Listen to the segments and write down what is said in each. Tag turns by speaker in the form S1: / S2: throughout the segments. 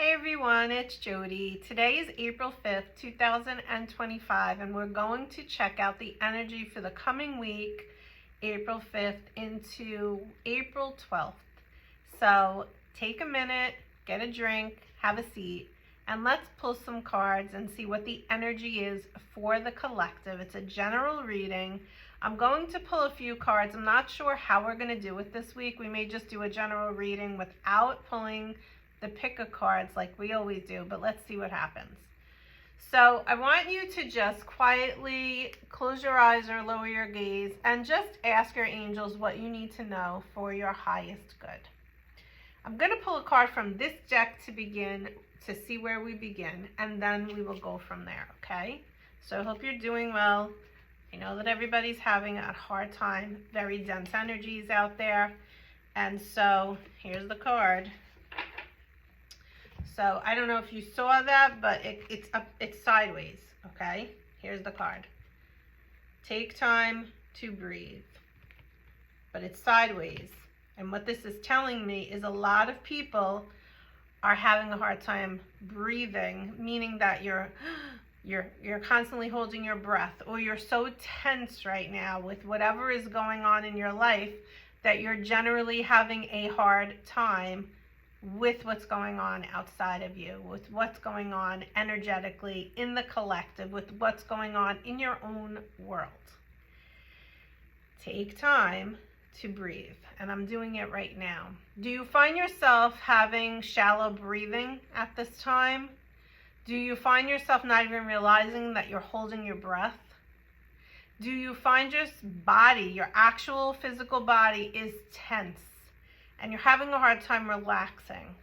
S1: Hey everyone, it's Jody. Today is April 5th, 2025, and we're going to check out the energy for the coming week, April 5th into April 12th. So take a minute, get a drink, have a seat, and let's pull some cards and see what the energy is for the collective. It's a general reading. I'm going to pull a few cards. I'm not sure how we're going to do it this week. We may just do a general reading without pulling the pick of cards like we always do, but let's see what happens. So I want you to just quietly close your eyes or lower your gaze and just ask your angels what you need to know for your highest good. I'm going to pull a card from this deck to begin to see where we begin, and then we will go from there, okay? So I hope you're doing well. I know that everybody's having a hard time, very dense energies out there. And so here's the card. So I don't know if you saw that, but it's sideways, okay? Here's the card. Take time to breathe. But it's sideways. And what this is telling me is a lot of people are having a hard time breathing, meaning that you're constantly holding your breath, or you're so tense right now with whatever is going on in your life that you're generally having a hard time with what's going on outside of you, with what's going on energetically in the collective, with what's going on in your own world. Take time to breathe, and I'm doing it right now. Do you find yourself having shallow breathing at this time? Do you find yourself not even realizing that you're holding your breath? Do you find your body, your actual physical body, is tense and you're having a hard time relaxing?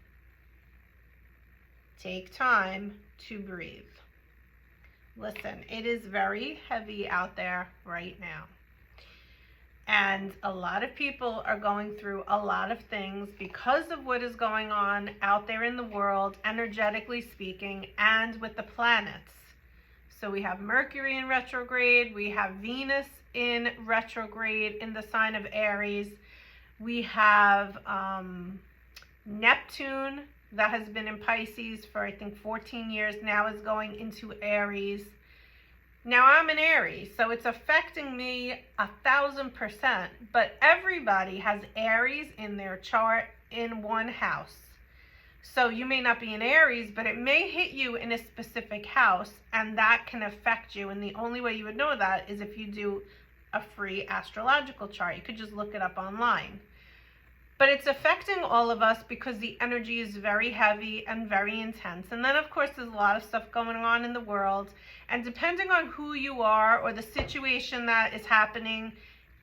S1: Take time to breathe. Listen, it is very heavy out there right now. And a lot of people are going through a lot of things because of what is going on out there in the world, energetically speaking, and with the planets. So we have Mercury in retrograde, we have Venus in retrograde in the sign of Aries. We have Neptune that has been in Pisces for I think 14 years now, is going into Aries. Now I'm in Aries, so it's affecting me 1000%, but everybody has Aries in their chart in one house. So you may not be in Aries, but it may hit you in a specific house, and that can affect you. And the only way you would know that is if you do a free astrological chart. You could just look it up online. But it's affecting all of us because the energy is very heavy and very intense. And then, of course, there's a lot of stuff going on in the world. And depending on who you are or the situation that is happening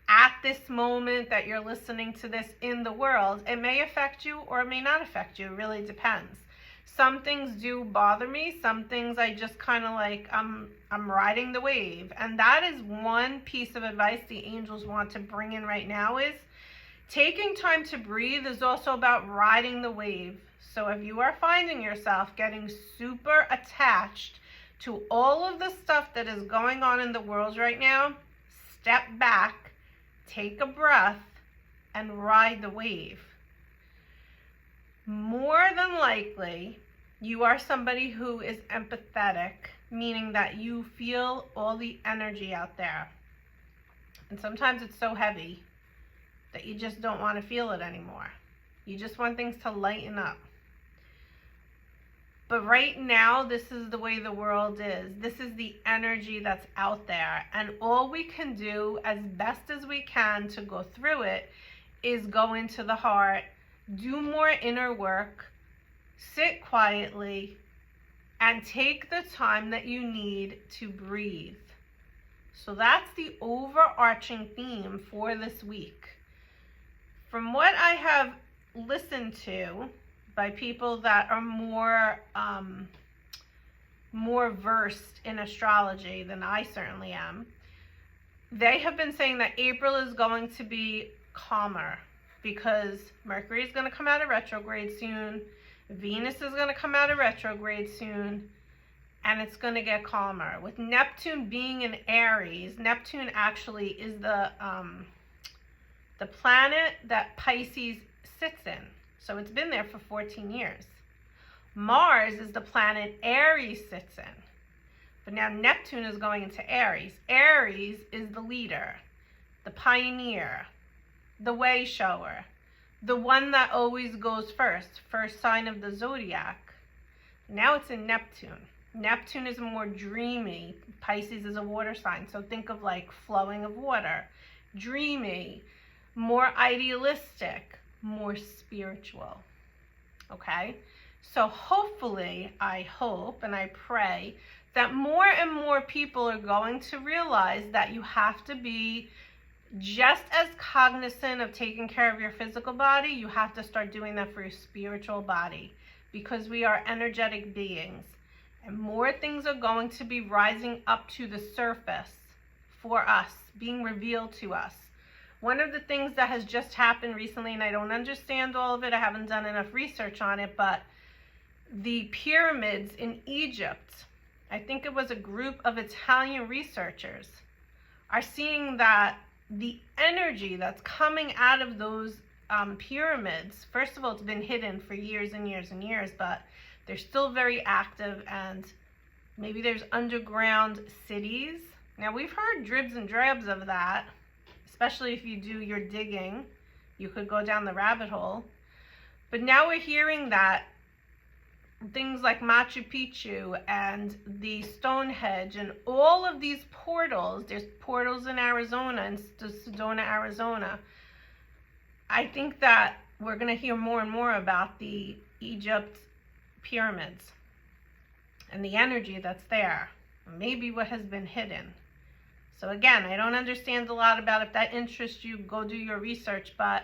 S1: at this moment that you're listening to this in the world, it may affect you or it may not affect you. It really depends. Some things do bother me. Some things I just kind of like, I'm riding the wave. And that is one piece of advice the angels want to bring in right now is taking time to breathe is also about riding the wave. So if you are finding yourself getting super attached to all of the stuff that is going on in the world right now, step back, take a breath, and ride the wave. More than likely, you are somebody who is empathetic, meaning that you feel all the energy out there. And sometimes it's so heavy that you just don't want to feel it anymore. You just want things to lighten up. But right now, this is the way the world is. This is the energy that's out there. And all we can do as best as we can to go through it is go into the heart, do more inner work, sit quietly, and take the time that you need to breathe. So that's the overarching theme for this week. From what I have listened to by people that are more versed in astrology than I certainly am, they have been saying that April is going to be calmer because Mercury is going to come out of retrograde soon, Venus is going to come out of retrograde soon, and it's going to get calmer. With Neptune being in Aries, Neptune actually is the planet that Pisces sits in. So it's been there for 14 years. Mars is the planet Aries sits in. But now Neptune is going into Aries. Aries is the leader, the pioneer, the way shower, the one that always goes first sign of the zodiac. Now it's in Neptune. Neptune is more dreamy. Pisces is a water sign, so think of like flowing of water. Dreamy, more idealistic, more spiritual. Okay? So hopefully, I hope and I pray that more and more people are going to realize that you have to be just as cognizant of taking care of your physical body. You have to start doing that for your spiritual body, because we are energetic beings. And more things are going to be rising up to the surface for us, being revealed to us. One of the things that has just happened recently, and I don't understand all of it, I haven't done enough research on it, but the pyramids in Egypt, I think it was a group of Italian researchers, are seeing that the energy that's coming out of those pyramids, first of all, it's been hidden for years and years and years, but they're still very active, and maybe there's underground cities. Now, we've heard dribs and drabs of that, especially if you do your digging. You could go down the rabbit hole. But now we're hearing that things like Machu Picchu and the Stonehenge and all of these portals, there's portals in Arizona, in Sedona, Arizona. I think that we're going to hear more and more about the Egypt pyramids and the energy that's there, maybe what has been hidden. So again, I don't understand a lot about it. If that interests you, go do your research, but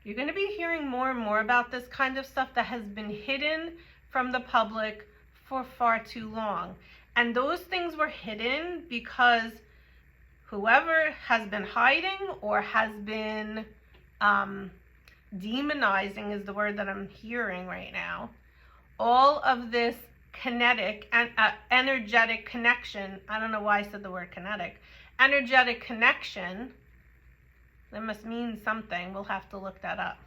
S1: you're going to be hearing more and more about this kind of stuff that has been hidden from the public for far too long. And those things were hidden because whoever has been hiding or has been demonizing is the word that I'm hearing right now. All of this kinetic and energetic connection, I don't know why I said the word kinetic, energetic connection, that must mean something. We'll have to look that up.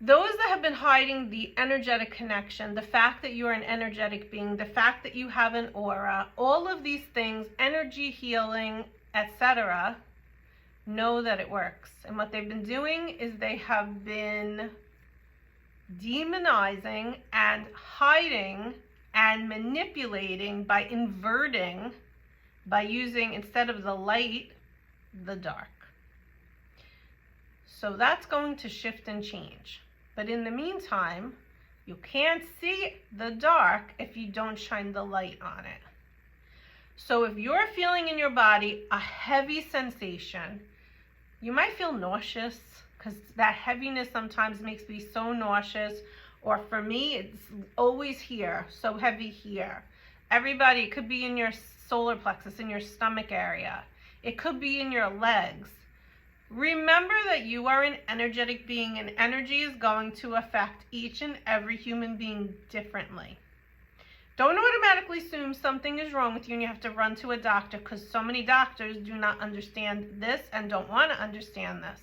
S1: Those that have been hiding the energetic connection, the fact that you're an energetic being, the fact that you have an aura, all of these things, energy healing, etc., know that it works. And what they've been doing is they have been demonizing and hiding and manipulating by inverting, by using, instead of the light, the dark. So that's going to shift and change. But in the meantime, you can't see the dark if you don't shine the light on it. So if you're feeling in your body a heavy sensation, you might feel nauseous, because that heaviness sometimes makes me so nauseous. Or for me, it's always here, so heavy here. Everybody, it could be in your solar plexus, in your stomach area. It could be in your legs. Remember that you are an energetic being, and energy is going to affect each and every human being differently. Don't automatically assume something is wrong with you and you have to run to a doctor, because so many doctors do not understand this and don't want to understand this.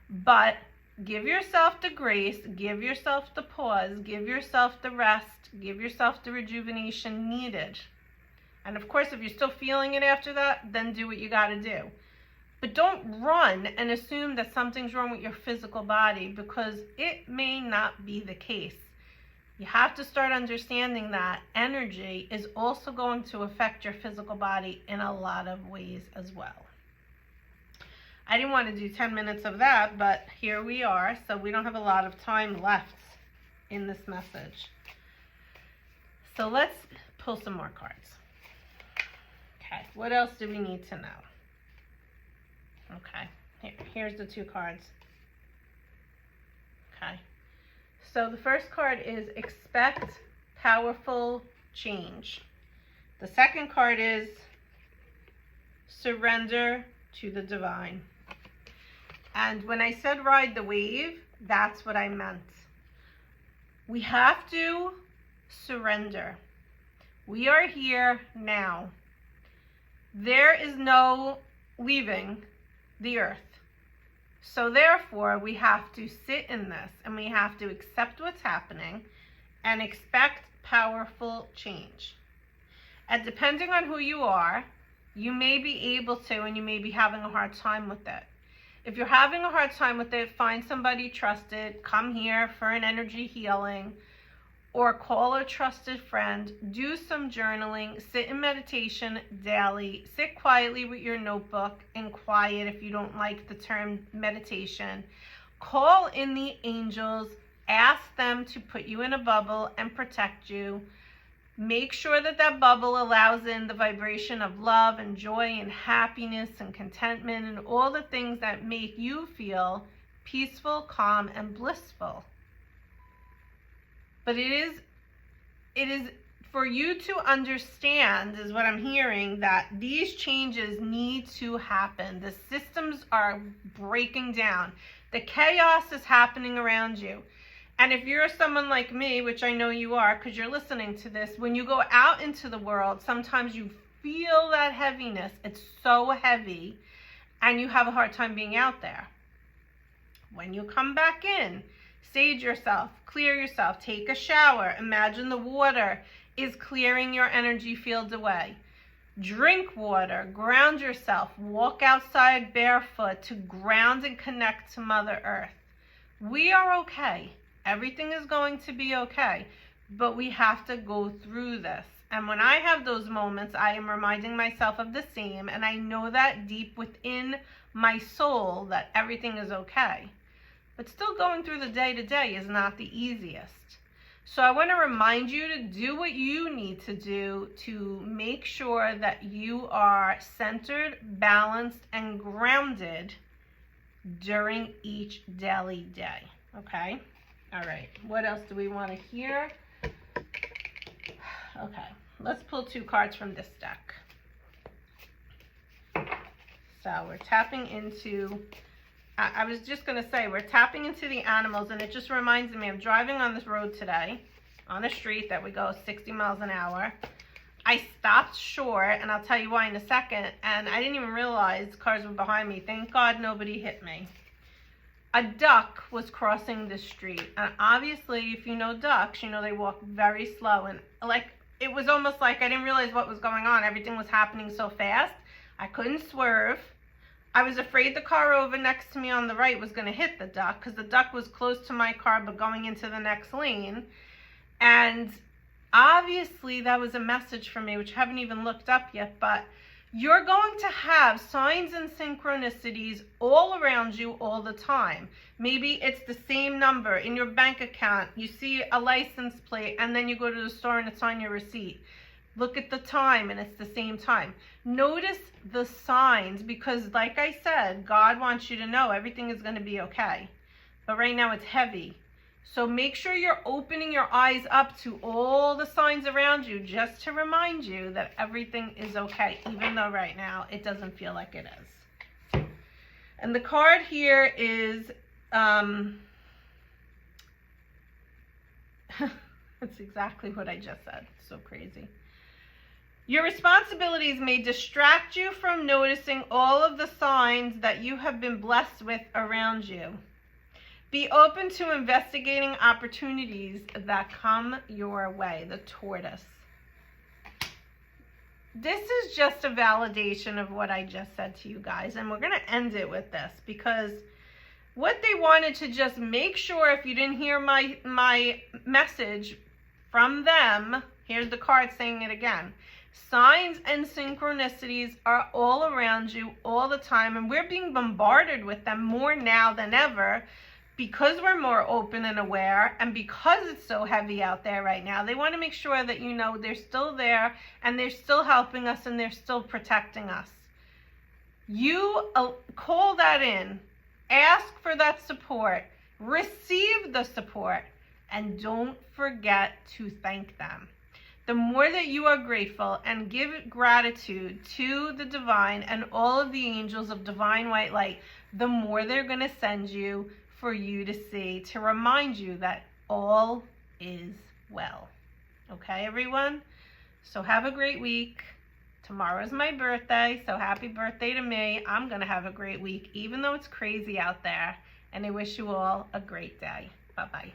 S1: But give yourself the grace, give yourself the pause, give yourself the rest, give yourself the rejuvenation needed. And of course, if you're still feeling it after that, then do what you got to do. But don't run and assume that something's wrong with your physical body, because it may not be the case. You have to start understanding that energy is also going to affect your physical body in a lot of ways as well. I didn't want to do 10 minutes of that, but here we are. So we don't have a lot of time left in this message. So let's pull some more cards. Okay, what else do we need to know? Okay, here's the two cards. Okay, so the first card is expect powerful change. The second card is surrender to the divine. And when I said ride the wave, that's what I meant. We have to surrender. We are here now. There is no leaving the earth. So therefore, we have to sit in this and we have to accept what's happening and expect powerful change. And depending on who you are, you may be able to, and you may be having a hard time with it. If you're having a hard time with it, find somebody trusted, come here for an energy healing, or call a trusted friend, do some journaling, sit in meditation daily, sit quietly with your notebook and quiet if you don't like the term meditation. Call in the angels, ask them to put you in a bubble and protect you. Make sure that that bubble allows in the vibration of love and joy and happiness and contentment and all the things that make you feel peaceful, calm, and blissful. But it is for you to understand, is what I'm hearing, that these changes need to happen. The systems are breaking down. The chaos is happening around you. And if you're someone like me, which I know you are because you're listening to this, when you go out into the world, sometimes you feel that heaviness. It's so heavy and you have a hard time being out there. When you come back in, sage yourself, clear yourself, take a shower. Imagine the water is clearing your energy field away. Drink water, ground yourself, walk outside barefoot to ground and connect to Mother Earth. We are okay. Everything is going to be okay, but we have to go through this. And when I have those moments, I am reminding myself of the same, and I know that deep within my soul that everything is okay. But still going through the day-to-day is not the easiest. So I want to remind you to do what you need to do to make sure that you are centered, balanced, and grounded during each daily day, okay? All right, what else do we want to hear? Okay, let's pull 2 cards from this deck. So we're tapping into, I was just going to say, we're tapping into the animals, and it just reminds me of driving on this road today, on a street that we go 60 miles an hour. I stopped short, and I'll tell you why in a second, and I didn't even realize cars were behind me. Thank God nobody hit me. A duck was crossing the street, and obviously if you know ducks, you know they walk very slow, and like it was almost like I didn't realize what was going on. Everything was happening so fast. I couldn't swerve. I was afraid the car over next to me on the right was going to hit the duck because the duck was close to my car but going into the next lane. And obviously that was a message for me, which I haven't even looked up yet, but you're going to have signs and synchronicities all around you all the time. Maybe it's the same number in your bank account. You see a license plate and then you go to the store and it's on your receipt. Look at the time and it's the same time. Notice the signs because like I said, God wants you to know everything is going to be okay. But right now it's heavy. So make sure you're opening your eyes up to all the signs around you just to remind you that everything is okay, even though right now it doesn't feel like it is. And the card here is, it's exactly what I just said. It's so crazy. Your responsibilities may distract you from noticing all of the signs that you have been blessed with around you. Be open to investigating opportunities that come your way, the tortoise. This is just a validation of what I just said to you guys, and we're going to end it with this because what they wanted to just make sure, if you didn't hear my message from them, here's the card saying it again. Signs and synchronicities are all around you all the time, and we're being bombarded with them more now than ever. Because we're more open and aware and because it's so heavy out there right now, they want to make sure that you know they're still there and they're still helping us and they're still protecting us. You call that in, ask for that support, receive the support, and don't forget to thank them. The more that you are grateful and give gratitude to the divine and all of the angels of divine white light, the more they're going to send you for you to see, to remind you that all is well. Okay, everyone? So have a great week. Tomorrow's my birthday, so happy birthday to me. I'm going to have a great week, even though it's crazy out there. And I wish you all a great day. Bye-bye.